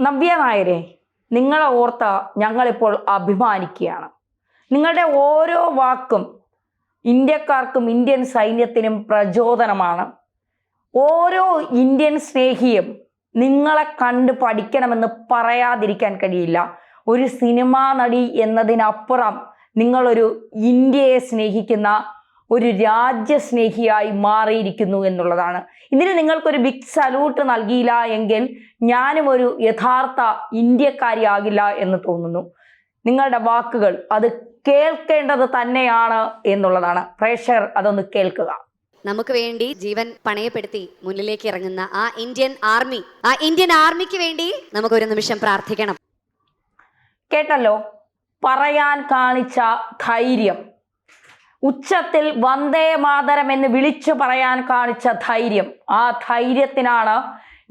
നവ്യ നായരെ, നിങ്ങളെ ഓർത്ത് ഞങ്ങളിപ്പോൾ അഭിമാനിക്കുകയാണ്. നിങ്ങളുടെ ഓരോ വാക്കും ഇന്ത്യക്കാർക്കും ഇന്ത്യൻ സൈന്യത്തിനും പ്രചോദനമാണ്. ഓരോ ഇന്ത്യൻ സ്നേഹിയും നിങ്ങളെ കണ്ട് പഠിക്കണമെന്ന് പറയാതിരിക്കാൻ കഴിയില്ല. ഒരു സിനിമാ നടി എന്നതിനപ്പുറം നിങ്ങളൊരു ഇന്ത്യയെ സ്നേഹിക്കുന്ന ഒരു രാജ്യസ്നേഹിയായി മാറിയിരിക്കുന്നു എന്നുള്ളതാണ്. ഇതിന് നിങ്ങൾക്കൊരു ബിഗ് സല്യൂട്ട് നൽകിയില്ല എങ്കിൽ ഞാനും ഒരു യഥാർത്ഥ ഇന്ത്യക്കാരിയാകില്ല എന്ന് തോന്നുന്നു. നിങ്ങളുടെ വാക്കുകൾ അത് കേൾക്കേണ്ടത് തന്നെയാണ് എന്നുള്ളതാണ്. പ്രേക്ഷകർ അതൊന്ന് കേൾക്കുക. നമുക്ക് വേണ്ടി ജീവൻ പണയപ്പെടുത്തി മുന്നിലേക്ക് ഇറങ്ങുന്ന ആ ഇന്ത്യൻ ആർമിക്ക് വേണ്ടി നമുക്ക് ഒരു നിമിഷം പ്രാർത്ഥിക്കണം. കേട്ടല്ലോ, പറയാൻ കാണിച്ച ധൈര്യം, ഉച്ചത്തിൽ വന്ദേ മാതരം എന്ന് വിളിച്ചു പറയാൻ കാണിച്ച ധൈര്യം, ആ ധൈര്യത്തിനാണ്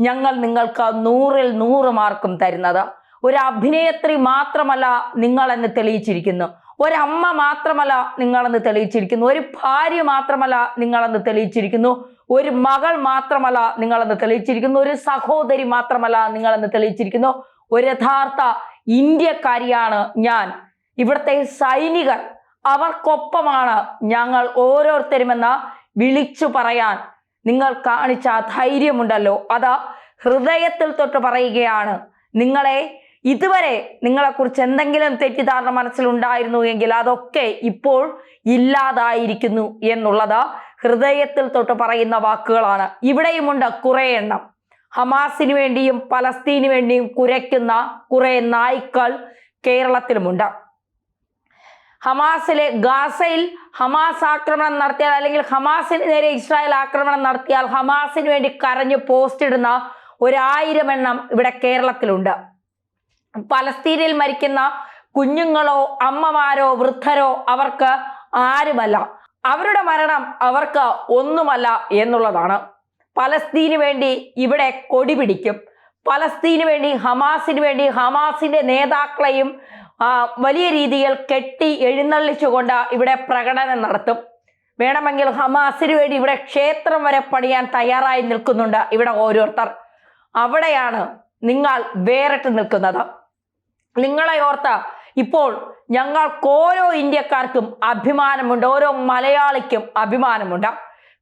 ഞങ്ങൾ നിങ്ങൾക്ക് 100-ൽ 100 മാർക്കും തരുന്നത്. ഒരു അഭിനേത്രി മാത്രമല്ല നിങ്ങളെന്ന് തെളിയിച്ചിരിക്കുന്നു, ഒരമ്മ മാത്രമല്ല നിങ്ങളെന്ന് തെളിയിച്ചിരിക്കുന്നു, ഒരു ഭാര്യ മാത്രമല്ല നിങ്ങളെന്ന് തെളിയിച്ചിരിക്കുന്നു, ഒരു മകൾ മാത്രമല്ല നിങ്ങളെന്ന് തെളിയിച്ചിരിക്കുന്നു, ഒരു സഹോദരി മാത്രമല്ല നിങ്ങളെന്ന് തെളിയിച്ചിരിക്കുന്നു. ഒരു യഥാർത്ഥ ഇന്ത്യക്കാരിയാണ് ഞാൻ. ഇവിടുത്തെ സൈനികർ അവർക്കൊപ്പമാണ് ഞങ്ങൾ ഓരോരുത്തരുമെന്ന് വിളിച്ചു പറയാൻ നിങ്ങൾ കാണിച്ച ധൈര്യമുണ്ടല്ലോ, അത് ഹൃദയത്തിൽ തൊട്ട് പറയുകയാണ്. നിങ്ങളെ ഇതുവരെ നിങ്ങളെക്കുറിച്ച് എന്തെങ്കിലും തെറ്റിദ്ധാരണ മനസ്സിലുണ്ടായിരുന്നു എങ്കിൽ അതൊക്കെ ഇപ്പോൾ ഇല്ലാതായിരിക്കുന്നു എന്നുള്ളത് ഹൃദയത്തിൽ തൊട്ട് പറയുന്ന വാക്കുകളാണ്. ഇവിടെയുമുണ്ട് കുറേ എണ്ണം. ഹമാസിന് വേണ്ടിയും പലസ്തീന് വേണ്ടിയും കുരയ്ക്കുന്ന കുറെ നായ്ക്കൾ കേരളത്തിലുമുണ്ട്. ഹമാസിലെ ഗാസയിൽ ഹമാസ് ആക്രമണം നടത്തിയാൽ, അല്ലെങ്കിൽ ഹമാസിന് നേരെ ഇസ്രായേൽ ആക്രമണം നടത്തിയാൽ ഹമാസിന് വേണ്ടി കരഞ്ഞ് പോസ്റ്റ് ഇടുന്ന 1000 എണ്ണം ഇവിടെ കേരളത്തിലുണ്ട്. പലസ്തീനിൽ മരിക്കുന്ന കുഞ്ഞുങ്ങളോ അമ്മമാരോ വൃദ്ധരോ അവർക്ക് ആരുമല്ല, അവരുടെ മരണം അവർക്ക് ഒന്നുമല്ല എന്നുള്ളതാണ്. പലസ്തീന് വേണ്ടി ഇവിടെ കൊടി പിടിക്കും, പലസ്തീന് വേണ്ടി ഹമാസിന് വേണ്ടി ഹമാസിന്റെ നേതാക്കളെയും വലിയ രീതിയിൽ കെട്ടി എഴുന്നള്ളിച്ചുകൊണ്ട് ഇവിടെ പ്രകടനം നടത്തും. വേണമെങ്കിൽ ഹമാസിന് വേണ്ടി ഇവിടെ ക്ഷേത്രം വരെ പണിയാൻ തയ്യാറായി നിൽക്കുന്നുണ്ട് ഇവിടെ ഓരോരുത്തർ. അവിടെയാണ് നിങ്ങൾ വേറിട്ട് നിൽക്കുന്നത്. നിങ്ങളെ ഓർത്ത് ഇപ്പോൾ ഞങ്ങൾക്ക് ഓരോ ഇന്ത്യക്കാർക്കും അഭിമാനമുണ്ട്, ഓരോ മലയാളിക്കും അഭിമാനമുണ്ട്.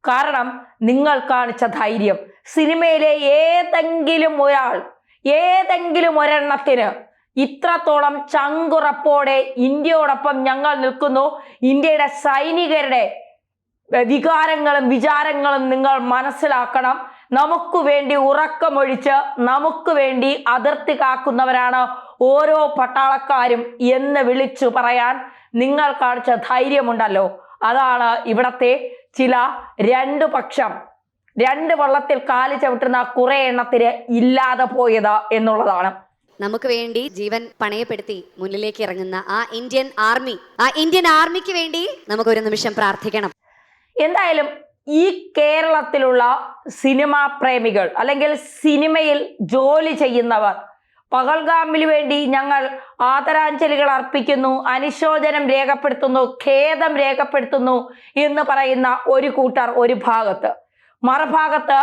കാരണം നിങ്ങൾ കാണിച്ച ധൈര്യം. സിനിമയിലെ ഏതെങ്കിലും ഒരെണ്ണത്തിന് ഇത്രത്തോളം ചങ്കുറപ്പോടെ ഇന്ത്യയോടൊപ്പം ഞങ്ങൾ നിൽക്കുന്നു. ഇന്ത്യയുടെ സൈനികരുടെ വികാരങ്ങളും വിചാരങ്ങളും നിങ്ങൾ മനസ്സിലാക്കണം. നമുക്ക് വേണ്ടി ഉറക്കമൊഴിച്ച് നമുക്ക് വേണ്ടി അതിർത്തി കാക്കുന്നവരാണ് ഓരോ പട്ടാളക്കാരും എന്ന് വിളിച്ചു പറയാൻ നിങ്ങൾ കാണിച്ച ധൈര്യമുണ്ടല്ലോ, അതാണ് ഇവിടത്തെ ചില രണ്ട് വള്ളത്തിൽ കാല് ചവിട്ടുന്ന കുറെ എണ്ണത്തിന് ഇല്ലാതെ പോയത് എന്നുള്ളതാണ്. നമുക്ക് വേണ്ടി ജീവൻ പണയപ്പെടുത്തി മുന്നിലേക്ക് ഇറങ്ങുന്ന ആ ഇന്ത്യൻ ആർമിക്ക് വേണ്ടി നമുക്ക് ഒരു നിമിഷം പ്രാർത്ഥിക്കണം. എന്തായാലും ഈ കേരളത്തിലുള്ള സിനിമാ പ്രേമികൾ അല്ലെങ്കിൽ സിനിമയിൽ ജോലി ചെയ്യുന്നവർ, പഹൽഗാമിന് വേണ്ടി ഞങ്ങൾ ആദരാഞ്ജലികൾ അർപ്പിക്കുന്നു, അനുശോചനം രേഖപ്പെടുത്തുന്നു, ഖേദം രേഖപ്പെടുത്തുന്നു എന്ന് പറയുന്ന ഒരു കൂട്ടർ ഒരു ഭാഗത്ത്, മറുഭാഗത്ത്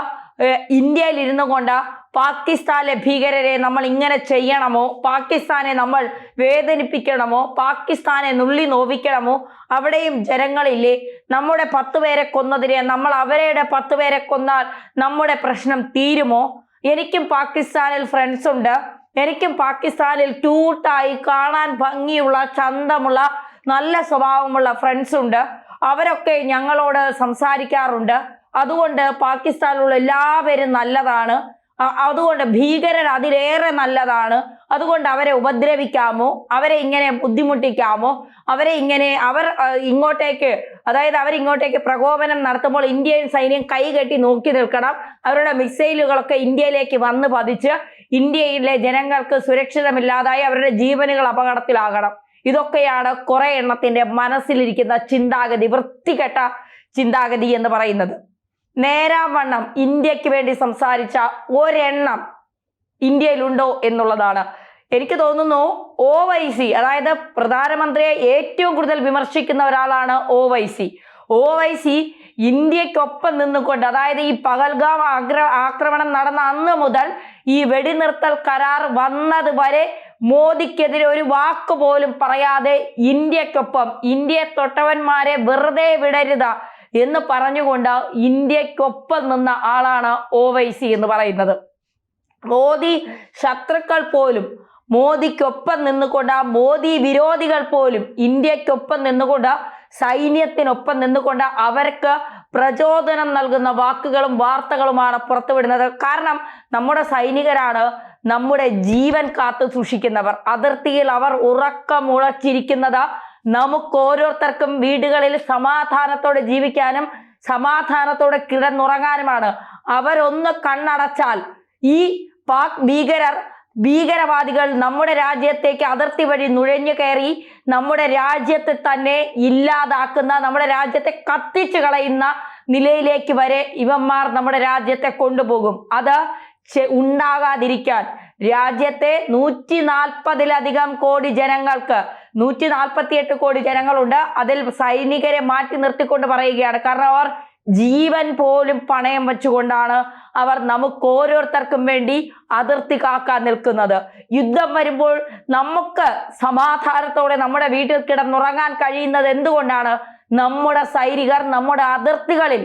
ഇന്ത്യയിൽ ഇരുന്നു കൊണ്ട് പാകിസ്ഥാനിലെ ഭീകരരെ നമ്മൾ ഇങ്ങനെ ചെയ്യണമോ, പാകിസ്ഥാനെ നമ്മൾ വേദനിപ്പിക്കണമോ, പാകിസ്ഥാനെ നുള്ളി നോവിക്കണമോ, അവിടെയും ജനങ്ങളില്ലേ, നമ്മുടെ 10 പേരെ കൊന്നതിനെ നമ്മൾ അവരുടെ 10 പേരെ കൊന്നാൽ നമ്മുടെ പ്രശ്നം തീരുമോ? എനിക്കും പാകിസ്ഥാനിൽ ഫ്രണ്ട്സ് ഉണ്ട്, എനിക്കും പാകിസ്ഥാനിൽ ക്യൂട്ടായി കാണാൻ ഭംഗിയുള്ള ചന്തമുള്ള നല്ല സ്വഭാവമുള്ള ഫ്രണ്ട്സ് ഉണ്ട്, അവരൊക്കെ ഞങ്ങളോട് സംസാരിക്കാറുണ്ട്. അതുകൊണ്ട് പാകിസ്ഥാനിലുള്ള എല്ലാവരും നല്ലതാണ്, അതുകൊണ്ട് ഭീകരർ അതിലേറെ നല്ലതാണ്, അതുകൊണ്ട് അവരെ ഉപദ്രവിക്കാമോ, അവരെ ഇങ്ങനെ ബുദ്ധിമുട്ടിക്കാമോ, അവരിങ്ങോട്ടേക്ക് പ്രകോപനം നടത്തുമ്പോൾ ഇന്ത്യൻ സൈന്യം കൈകെട്ടി നോക്കി നിൽക്കണം, അവരുടെ മിസൈലുകളൊക്കെ ഇന്ത്യയിലേക്ക് വന്ന് പതിച്ച് ഇന്ത്യയിലെ ജനങ്ങൾക്ക് സുരക്ഷിതമില്ലാതായി അവരുടെ ജീവനുകൾ അപകടത്തിലാകണം. ഇതൊക്കെയാണ് കുറെ എണ്ണത്തിന്റെ മനസ്സിലിരിക്കുന്ന ചിന്താഗതി, വൃത്തികെട്ട ചിന്താഗതി എന്ന് പറയുന്നത്. നേരാവണ്ണം ഇന്ത്യക്ക് വേണ്ടി സംസാരിച്ച ഒരെണ്ണം ഇന്ത്യയിലുണ്ടോ എന്നുള്ളതാണ്. എനിക്ക് തോന്നുന്നു OIC, അതായത് പ്രധാനമന്ത്രിയെ ഏറ്റവും കൂടുതൽ വിമർശിക്കുന്ന ഒരാളാണ് OIC ഇന്ത്യക്കൊപ്പം നിന്നുകൊണ്ട്, അതായത് ഈ പഹൽഗാം ആക്രമണം നടന്ന അന്ന് മുതൽ ഈ വെടിനിർത്തൽ കരാർ വന്നത് വരെ മോദിക്കെതിരെ ഒരു വാക്ക് പോലും പറയാതെ ഇന്ത്യക്കൊപ്പം, ഇന്ത്യയെ തൊട്ടവന്മാരെ വെറുതെ വിടരുത് എന്ന് പറഞ്ഞുകൊണ്ട് ഇന്ത്യക്കൊപ്പം നിന്ന ആളാണ് OWൈസി എന്ന് പറയുന്നത്. മോദി ശത്രുക്കൾ പോലും മോദിക്കൊപ്പം നിന്നുകൊണ്ട്, മോദി വിരോധികൾ പോലും ഇന്ത്യക്കൊപ്പം നിന്നുകൊണ്ട്, സൈന്യത്തിനൊപ്പം നിന്നുകൊണ്ട് അവർക്ക് പ്രചോദനം നൽകുന്ന വാക്കുകളും വാർത്തകളുമാണ് പുറത്തുവിടുന്നത്. കാരണം നമ്മുടെ സൈനികരാണ് നമ്മുടെ ജീവൻ കാത്തു സൂക്ഷിക്കുന്നവർ. അതിർത്തിയിൽ അവർ ഉറക്കമുളച്ചിരിക്കുന്നത് നമുക്ക് ഓരോരുത്തർക്കും വീടുകളിൽ സമാധാനത്തോടെ ജീവിക്കാനും സമാധാനത്തോടെ കിടന്നുറങ്ങാനുമാണ്. അവരൊന്ന് കണ്ണടച്ചാൽ ഈ പാക് ഭീകരവാദികൾ നമ്മുടെ രാജ്യത്തേക്ക് അതിർത്തി വഴി നുഴഞ്ഞു കയറി നമ്മുടെ രാജ്യത്തെ തന്നെ ഇല്ലാതാക്കുന്ന, നമ്മുടെ രാജ്യത്തെ കത്തിച്ചു കളയുന്ന നിലയിലേക്ക് വരെ ഇവന്മാർ നമ്മുടെ രാജ്യത്തെ കൊണ്ടുപോകും. അത് ഉണ്ടാകാതിരിക്കാൻ രാജ്യത്തെ 140-ലധികം കോടി ജനങ്ങൾക്ക്, 148 കോടി ജനങ്ങളുണ്ട്, അതിൽ സൈനികരെ മാറ്റി നിർത്തിക്കൊണ്ട് പറയുകയാണ്. കാരണം അവർ ജീവൻ പോലും പണയം വെച്ചുകൊണ്ടാണ് അവർ നമുക്ക് ഓരോരുത്തർക്കും വേണ്ടി അതിർത്തി കാക്കാൻ നിൽക്കുന്നത്. യുദ്ധം വരുമ്പോൾ നമുക്ക് സമാധാനത്തോടെ നമ്മുടെ വീട്ടിൽ കിടന്നുറങ്ങാൻ കഴിയുന്നത് എന്തുകൊണ്ടാണ്? നമ്മുടെ സൈനികർ നമ്മുടെ അതിർത്തികളിൽ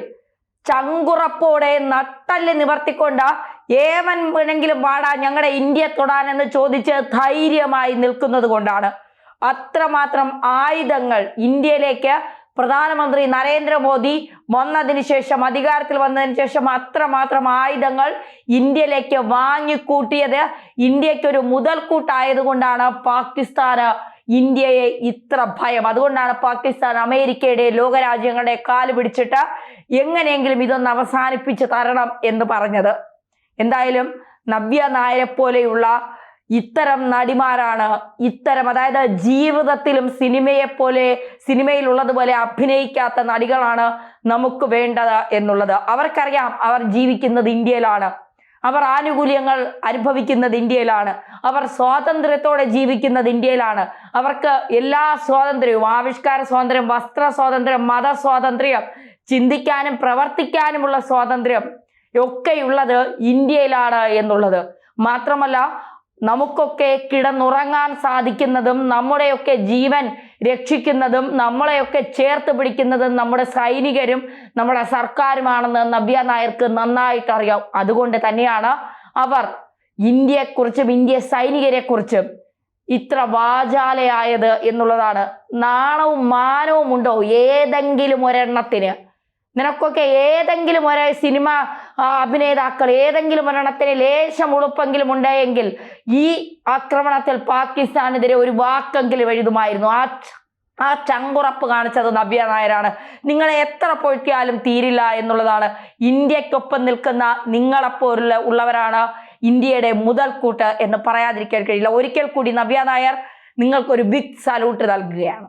ചങ്കുറപ്പോടെ നട്ടല് നിവർത്തിക്കൊണ്ട് ഏവൻ വേണമെങ്കിലും വാടാ ഞങ്ങളുടെ ഇന്ത്യ തൊടാൻ എന്ന് ചോദിച്ച് ധൈര്യമായി നിൽക്കുന്നത് കൊണ്ടാണ്. അത്രമാത്രം ആയുധങ്ങൾ ഇന്ത്യയിലേക്ക് പ്രധാനമന്ത്രി നരേന്ദ്രമോദി വന്നതിന് ശേഷം, അധികാരത്തിൽ വന്നതിന് ശേഷം അത്രമാത്രം ആയുധങ്ങൾ ഇന്ത്യയിലേക്ക് വാങ്ങിക്കൂട്ടിയത് ഇന്ത്യക്കൊരു മുതൽക്കൂട്ടായതുകൊണ്ടാണ് പാകിസ്ഥാന് ഇന്ത്യയെ ഇത്ര ഭയം. അതുകൊണ്ടാണ് പാകിസ്ഥാൻ അമേരിക്കയുടെ, ലോകരാജ്യങ്ങളുടെ കാല് പിടിച്ചിട്ട് എങ്ങനെയെങ്കിലും ഇതൊന്ന് അവസാനിപ്പിച്ച് തരണം എന്ന് പറഞ്ഞത്. എന്തായാലും നവ്യ നായരെ പോലെയുള്ള ഇത്തരം നടിമാരാണ്, അതായത് ജീവിതത്തിലും സിനിമയിലുള്ളതുപോലെ അഭിനയിക്കാത്ത നടികളാണ് നമുക്ക് വേണ്ടത് എന്നുള്ളത്. അവർക്കറിയാം അവർ ജീവിക്കുന്നത് ഇന്ത്യയിലാണ്, അവർ ആനുകൂല്യങ്ങൾ അനുഭവിക്കുന്നത് ഇന്ത്യയിലാണ്, അവർ സ്വാതന്ത്ര്യത്തോടെ ജീവിക്കുന്നത് ഇന്ത്യയിലാണ്. അവർക്ക് എല്ലാ സ്വാതന്ത്ര്യവും, ആവിഷ്കാര സ്വാതന്ത്ര്യം, വസ്ത്ര സ്വാതന്ത്ര്യം, മത സ്വാതന്ത്ര്യം, ചിന്തിക്കാനും പ്രവർത്തിക്കാനുമുള്ള സ്വാതന്ത്ര്യം ഒക്കെയുള്ളത് ഇന്ത്യയിലാണ് എന്നുള്ളത്. മാത്രമല്ല നമുക്കൊക്കെ കിടന്നുറങ്ങാൻ സാധിക്കുന്നതും നമ്മുടെയൊക്കെ ജീവൻ രക്ഷിക്കുന്നതും നമ്മളെയൊക്കെ ചേർത്ത് പിടിക്കുന്നതും നമ്മുടെ സൈനികരും നമ്മുടെ സർക്കാരുമാണെന്ന് നവ്യ നായർക്ക് നന്നായിട്ട് അറിയാം. അതുകൊണ്ട് തന്നെയാണ് അവർ ഇന്ത്യയെക്കുറിച്ചും ഇന്ത്യ സൈനികരെ കുറിച്ചും ഇത്ര വാചാലയായത് എന്നുള്ളതാണ്. നാണവും മാനവും ഉണ്ടോ ഏതെങ്കിലും ഒരെണ്ണത്തിന്? നിനക്കൊക്കെ ഏതെങ്കിലും ഒരു സിനിമ അഭിനേതാക്കൾ ഏതെങ്കിലും ഒരെണ്ണത്തിന് ലേശം ഉളുപ്പെങ്കിലും ഉണ്ടായെങ്കിൽ ഈ ആക്രമണത്തിൽ പാകിസ്ഥാനെതിരെ ഒരു വാക്കെങ്കിലും എഴുതുമായിരുന്നു. ആ ചങ്കുറപ്പ് കാണിച്ചത് നവ്യ നായരാണ്. നിങ്ങളെ എത്ര പൊഴിക്കാലും തീരില്ല എന്നുള്ളതാണ്. ഇന്ത്യക്കൊപ്പം നിൽക്കുന്ന നിങ്ങളെപ്പോലുള്ളവരാണ് ഇന്ത്യയുടെ മുതൽക്കൂട്ട് എന്ന് പറയാതിരിക്കാൻ കഴിയില്ല. ഒരിക്കൽ കൂടി നവ്യ നായർ നിങ്ങൾക്കൊരു ബിഗ് സല്യൂട്ട് നൽകുകയാണ്.